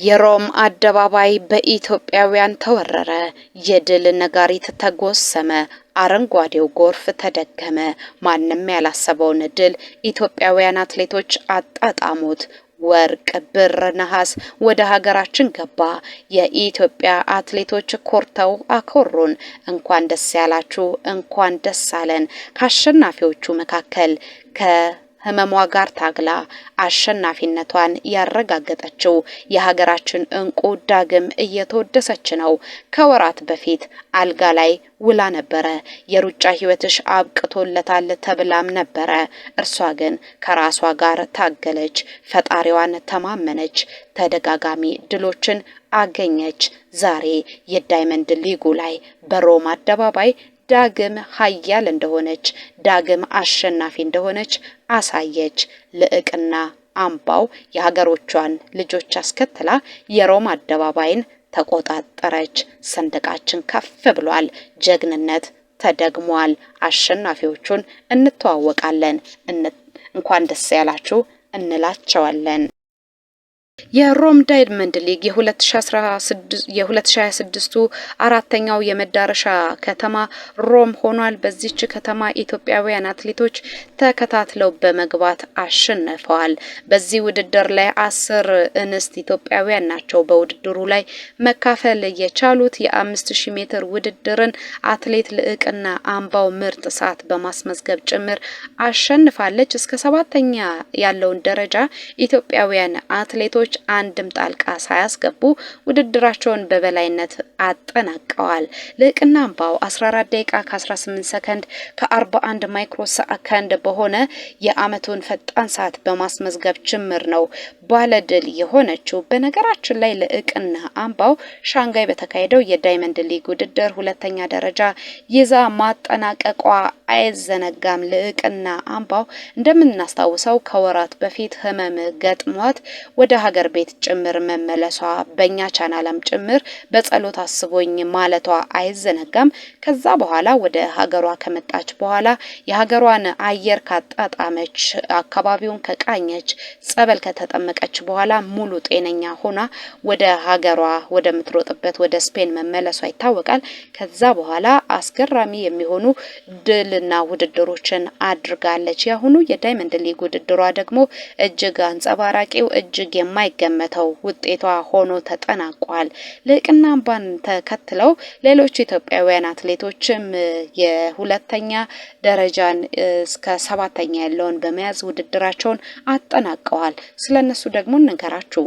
የሮም አደባባይ በኢትዮጵያውያን ተወረረ። የድል ነጋሪት ተጎሰመ። አረንጓዴው ጎርፍ ተደገመ። ማንም ያላሰበውን ድል ኢትዮጵያውያን አትሌቶች አጣጣሙት። ወርቅ፣ ብር፣ ነሐስ ወደ ሀገራችን ገባ። የኢትዮጵያ አትሌቶች ኮርተው አኮሩን። እንኳን ደስ ያላችሁ፣ እንኳን ደስ አለን። ከአሸናፊዎቹ መካከል ህመሟ ጋር ታግላ አሸናፊነቷን ያረጋገጠችው የሀገራችን እንቁ ዳግም እየተወደሰች ነው። ከወራት በፊት አልጋ ላይ ውላ ነበረ። የሩጫ ህይወትሽ አብቅቶለታል ተብላም ነበረ። እርሷ ግን ከራሷ ጋር ታገለች፣ ፈጣሪዋን ተማመነች፣ ተደጋጋሚ ድሎችን አገኘች። ዛሬ የዳይመንድ ሊጉ ላይ በሮም አደባባይ ዳግም ሀያል እንደሆነች፣ ዳግም አሸናፊ እንደሆነች አሳየች። ልዕቅና አምባው የሀገሮቿን ልጆች አስከትላ የሮም አደባባይን ተቆጣጠረች። ሰንደቃችን ከፍ ብሏል። ጀግንነት ተደግሟል። አሸናፊዎቹን እንተዋወቃለን። እንኳን ደስ ያላችሁ እንላቸዋለን። የሮም ዳይመንድ ሊግ የ2026 አራተኛው የመዳረሻ ከተማ ሮም ሆኗል። በዚች ከተማ ኢትዮጵያውያን አትሌቶች ተከታትለው በመግባት አሸንፈዋል። በዚህ ውድድር ላይ 10 እንስት ኢትዮጵያውያን ናቸው በውድድሩ ላይ መካፈል የቻሉት። የ5000 ሜትር ውድድርን አትሌት ልዕቅና አምባው ምርጥ ሰዓት በማስመዝገብ ጭምር አሸንፋለች። እስከ 7ኛ ያለውን ደረጃ ኢትዮጵያውያን አትሌቶች አንድም ጣልቃ ሳያስገቡ ውድድራቸውን በበላይነት አጠናቀዋል። ልዕቅና አምባው 14 ደቂቃ ከ18 ሰከንድ ከ41 ማይክሮ ሰከንድ በሆነ የአመቱን ፈጣን ሰዓት በማስመዝገብ ጭምር ነው ባለድል የሆነችው። በነገራችን ላይ ልዕቅና አምባው ሻንጋይ በተካሄደው የዳይመንድ ሊግ ውድድር 2ኛ ደረጃ ይዛ ማጠናቀቋ አይዘነጋም። ልዕቅና አምባው እንደምናስታውሰው ከወራት በፊት ህመም ገጥሟት ወደ ሀገር ቤት ጭምር መመለሷ በእኛ ቻናልም ጭምር በጸሎት አስቦኝ ማለቷ አይዘነጋም። ከዛ በኋላ ወደ ሀገሯ ከመጣች በኋላ የሀገሯን አየር ካጣጣመች፣ አካባቢውን ከቃኘች፣ ጸበል ከተጠመቀች በኋላ ሙሉ ጤነኛ ሆና ወደ ሀገሯ ወደ ምትሮጥበት ወደ ስፔን መመለሷ ይታወቃል። ከዛ በኋላ አስገራሚ የሚሆኑ ድልና ውድድሮችን አድርጋለች። ያሁኑ የዳይመንድ ሊግ ውድድሯ ደግሞ እጅግ አንጸባራቂው እጅግ የማይገመተው ውጤቷ ሆኖ ተጠናቋል። ልዕቅና አምባን ተከትለው ሌሎች ኢትዮጵያውያን አትሌቶችም የ2ኛ ደረጃን እስከ 7ኛ ያለውን በመያዝ ውድድራቸውን አጠናቀዋል። ስለነሱ ደግሞ እንንገራችሁ።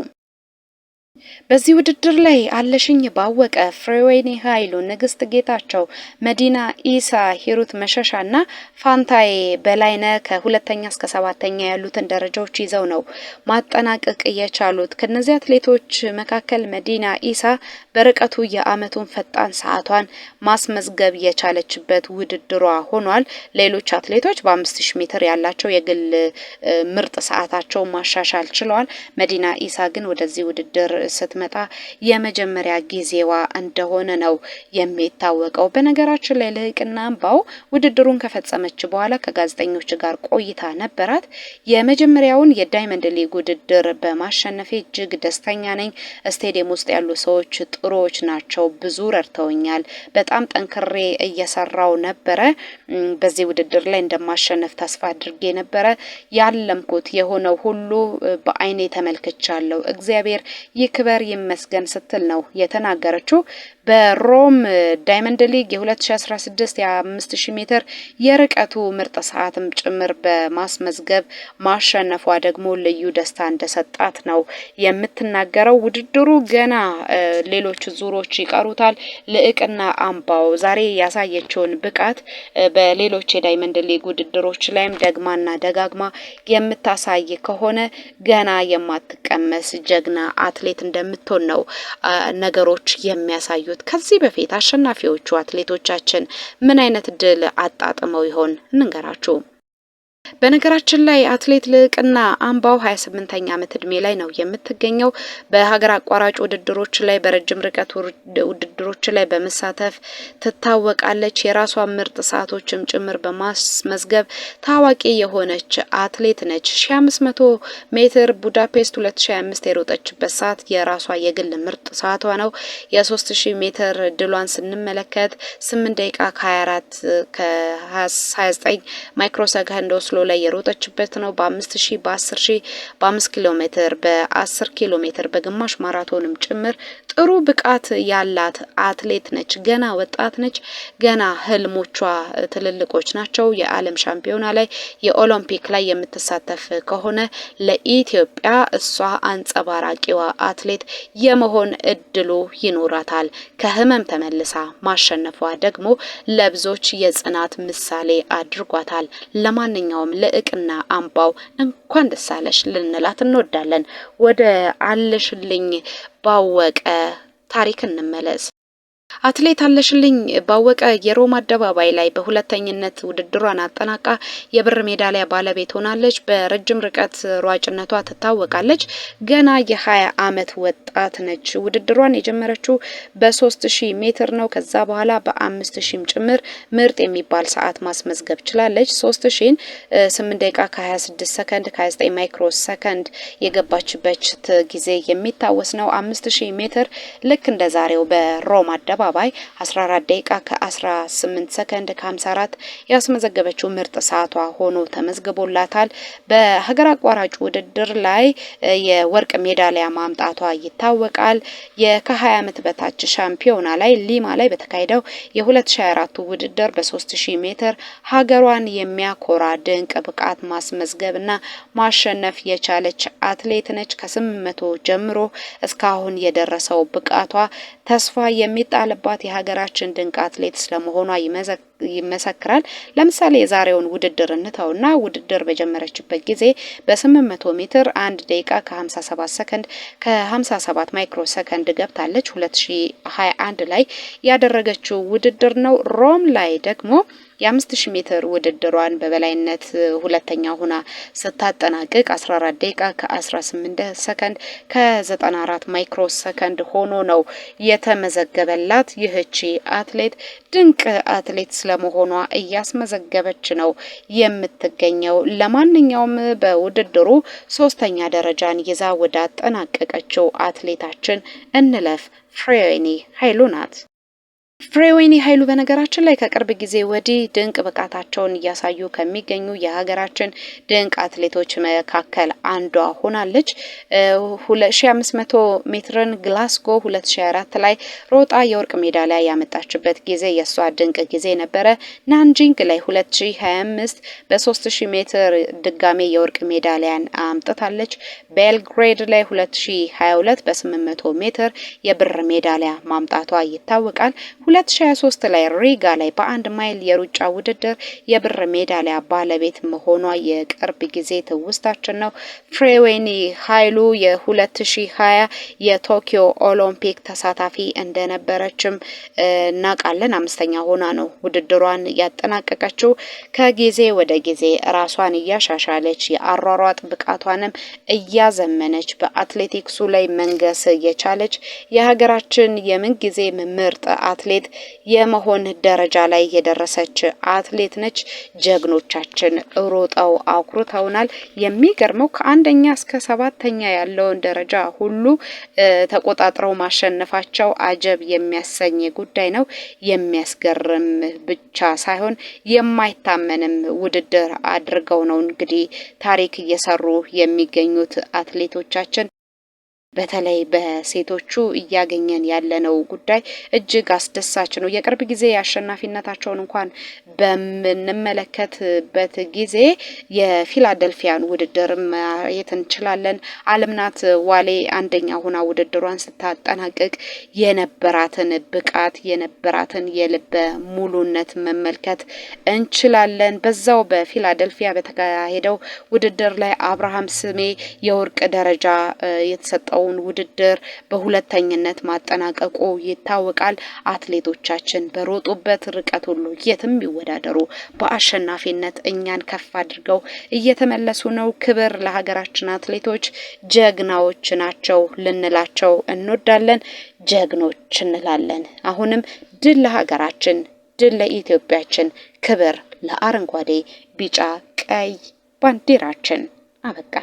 በዚህ ውድድር ላይ አለሽኝ ባወቀ፣ ፍሬወይኒ ኃይሉ፣ ንግስት ጌታቸው፣ መዲና ኢሳ፣ ሂሩት መሸሻና ፋንታዬ በላይነ ከ2ኛ እስከ 7ኛ ያሉትን ደረጃዎች ይዘው ነው ማጠናቀቅ የቻሉት። ከነዚህ አትሌቶች መካከል መዲና ኢሳ በርቀቱ የአመቱን ፈጣን ሰዓቷን ማስመዝገብ የቻለችበት ውድድሯ ሆኗል። ሌሎች አትሌቶች በ5000 ሜትር ያላቸው የግል ምርጥ ሰዓታቸው ማሻሻል ችለዋል። መዲና ኢሳ ግን ወደዚህ ውድድር ስትመጣ የመጀመሪያ ጊዜዋ እንደሆነ ነው የሚታወቀው። በነገራችን ላይ ልዕቅና አምባው ውድድሩን ከፈጸመች በኋላ ከጋዜጠኞች ጋር ቆይታ ነበራት። የመጀመሪያውን የዳይመንድ ሊግ ውድድር በማሸነፌ እጅግ ደስተኛ ነኝ። ስቴዲየም ውስጥ ያሉ ሰዎች ጥሩዎች ናቸው፣ ብዙ ረድተውኛል። በጣም ጠንክሬ እየሰራው ነበረ። በዚህ ውድድር ላይ እንደማሸነፍ ተስፋ አድርጌ ነበረ። ያለምኩት የሆነው ሁሉ በአይኔ ተመልክቻለሁ። እግዚአብሔር ይክበር ይመስገን ስትል ነው የተናገረችው። በሮም ዳይመንድ ሊግ የ2016 የ5000 ሜትር የርቀቱ ምርጥ ሰዓትም ጭምር በማስመዝገብ ማሸነፏ ደግሞ ልዩ ደስታ እንደሰጣት ነው የምትናገረው። ውድድሩ ገና ሌሎች ዙሮች ይቀሩታል። ልዕቅና አምባው ዛሬ ያሳየችውን ብቃት በሌሎች የዳይመንድ ሊግ ውድድሮች ላይም ደግማና ደጋግማ የምታሳይ ከሆነ ገና የማትቀመስ ጀግና አትሌት እንደምትሆን ነው ነገሮች የሚያሳዩት። ከዚህ በፊት አሸናፊዎቹ አትሌቶቻችን ምን አይነት ድል አጣጥመው ይሆን እንንገራችሁ። በነገራችን ላይ አትሌት ልዕቅና አምባው 28ኛ ዓመት እድሜ ላይ ነው የምትገኘው። በሀገር አቋራጭ ውድድሮች ላይ በረጅም ርቀት ውድድሮች ላይ በመሳተፍ ትታወቃለች። የራሷ ምርጥ ሰዓቶችም ጭምር በማስመዝገብ ታዋቂ የሆነች አትሌት ነች። 1500 ሜትር ቡዳፔስት 2025 የሮጠችበት ሰዓት የራሷ የግል ምርጥ ሰዓቷ ነው። የ3000 ሜትር ድሏን ስንመለከት 8 ደቂቃ ከ24 ከ29 ማይክሮ ሰከንድ ኦስሎ ላይ የሮጠችበት ነው። በ5000 በ10000 በ5 ኪሎ ሜትር በ10 ኪሎ ሜትር በግማሽ ማራቶንም ጭምር ጥሩ ብቃት ያላት አትሌት ነች። ገና ወጣት ነች። ገና ህልሞቿ ትልልቆች ናቸው። የዓለም ሻምፒዮና ላይ የኦሎምፒክ ላይ የምትሳተፍ ከሆነ ለኢትዮጵያ እሷ አንጸባራቂዋ አትሌት የመሆን እድሉ ይኖራታል። ከህመም ተመልሳ ማሸነፏ ደግሞ ለብዙዎች የጽናት ምሳሌ አድርጓታል። ለማንኛውም ልዕቅና አምባው እንኳን ደስ አለሽ ልንላት እንወዳለን። ወደ አለሽልኝ ባወቀ ታሪክ እንመለስ። አትሌት አለሽልኝ ባወቀ የሮም አደባባይ ላይ በሁለተኝነት ውድድሯን አጠናቃ የብር ሜዳሊያ ባለቤት ሆናለች። በረጅም ርቀት ሯጭነቷ ትታወቃለች። ገና የ20 ዓመት ወጣት ነች። ውድድሯን የጀመረችው በ3000 ሜትር ነው። ከዛ በኋላ በ5000 ጭምር ምርጥ የሚባል ሰዓት ማስመዝገብ ችላለች። 3000ን 8 ደቂቃ ከ26 ሰከንድ ከ29 ማይክሮ ሰከንድ የገባችበት ጊዜ የሚታወስ ነው። 5000 ሜትር ልክ እንደዛሬው በሮም አደባባይ 14 ደቂቃ ከ18 ሰከንድ ከ54 ያስመዘገበችው ምርጥ ሰዓቷ ሆኖ ተመዝግቦላታል። በሀገር አቋራጭ ውድድር ላይ የወርቅ ሜዳሊያ ማምጣቷ ይታወቃል። ከ20 ዓመት በታች ሻምፒዮና ላይ ሊማ ላይ በተካሄደው የ2024 ውድድር በ3000 ሜትር ሀገሯን የሚያኮራ ድንቅ ብቃት ማስመዝገብና ማሸነፍ የቻለች አትሌት ነች። ከ800 ጀምሮ እስካሁን የደረሰው ብቃቷ ተስፋ የሚጣልባት የሀገራችን ድንቅ አትሌት ስለመሆኗ ይመሰክራል። ለምሳሌ የዛሬውን ውድድር እንተውና ውድድር በጀመረችበት ጊዜ በ800 ሜትር 1 ደቂቃ ከ57 ሰከንድ ከ57 ማይክሮ ሰከንድ ገብታለች። 2021 ላይ ያደረገችው ውድድር ነው። ሮም ላይ ደግሞ የ5000 ሜትር ውድድሯን በበላይነት ሁለተኛ ሆና ስታጠናቅቅ 14 ደቂቃ ከ18 ሰከንድ ከ94 ማይክሮ ሰከንድ ሆኖ ነው የተመዘገበላት። ይህቺ አትሌት ድንቅ አትሌት ስለመሆኗ እያስመዘገበች ነው የምትገኘው። ለማንኛውም በውድድሩ 3ኛ ደረጃን ይዛ ወደ አጠናቀቀችው አትሌታችን እንለፍ። ፍሬወይኒ ኃይሉ ናት። ፍሬወይኒ ኃይሉ በነገራችን ላይ ከቅርብ ጊዜ ወዲህ ድንቅ ብቃታቸውን እያሳዩ ከሚገኙ የሀገራችን ድንቅ አትሌቶች መካከል አንዷ ሆናለች። 2500 ሜትርን ግላስጎ 2024 ላይ ሮጣ የወርቅ ሜዳሊያ ያመጣችበት ጊዜ የሷ ድንቅ ጊዜ ነበረ። ናንጂንግ ላይ 2025 በ3000 ሜትር ድጋሜ የወርቅ ሜዳሊያን አምጥታለች። ቤልግሬድ ላይ 2022 በ800 ሜትር የብር ሜዳሊያ ማምጣቷ ይታወቃል። 2023 ላይ ሪጋ ላይ በ1 ማይል የሩጫ ውድድር የብር ሜዳሊያ ባለቤት መሆኗ የቅርብ ጊዜ ትውስታችን ነው። ፍሬወይኒ ኃይሉ የ2020 የቶኪዮ ኦሎምፒክ ተሳታፊ እንደነበረችም እናውቃለን። 5ኛ ሆና ነው ውድድሯን ያጠናቀቀችው። ከጊዜ ወደ ጊዜ ራሷን እያሻሻለች የአሯሯጥ ብቃቷንም እያዘመነች በአትሌቲክሱ ላይ መንገስ የቻለች የሀገራችን የምንጊዜ ምርጥ አትሌት የመሆን ደረጃ ላይ የደረሰች አትሌት ነች። ጀግኖቻችን ሮጠው አኩርተውናል። የሚገርመው ከ1ኛ እስከ 7ኛ ያለውን ደረጃ ሁሉ ተቆጣጥረው ማሸነፋቸው አጀብ የሚያሰኝ ጉዳይ ነው። የሚያስገርም ብቻ ሳይሆን የማይታመንም ውድድር አድርገው ነው እንግዲህ ታሪክ እየሰሩ የሚገኙት አትሌቶቻችን። በተለይ በሴቶቹ እያገኘን ያለነው ጉዳይ እጅግ አስደሳች ነው። የቅርብ ጊዜ አሸናፊነታቸውን እንኳን በምንመለከትበት ጊዜ የፊላደልፊያን ውድድር ማየት እንችላለን። አለምናት ዋሌ 1ኛ ሆና ውድድሯን ስታጠናቅቅ የነበራትን ብቃት የነበራትን የልበ ሙሉነት መመልከት እንችላለን። በዛው በፊላደልፊያ በተካሄደው ውድድር ላይ አብርሃም ስሜ የወርቅ ደረጃ የተሰጠው ያለፈውን ውድድር በሁለተኝነት ማጠናቀቁ ይታወቃል። አትሌቶቻችን በሮጡበት ርቀት ሁሉ የትም ይወዳደሩ በአሸናፊነት እኛን ከፍ አድርገው እየተመለሱ ነው። ክብር ለሀገራችን አትሌቶች፣ ጀግናዎች ናቸው ልንላቸው እንወዳለን። ጀግኖች እንላለን። አሁንም ድል ለሀገራችን፣ ድል ለኢትዮጵያችን፣ ክብር ለአረንጓዴ ቢጫ ቀይ ባንዲራችን። አበቃ።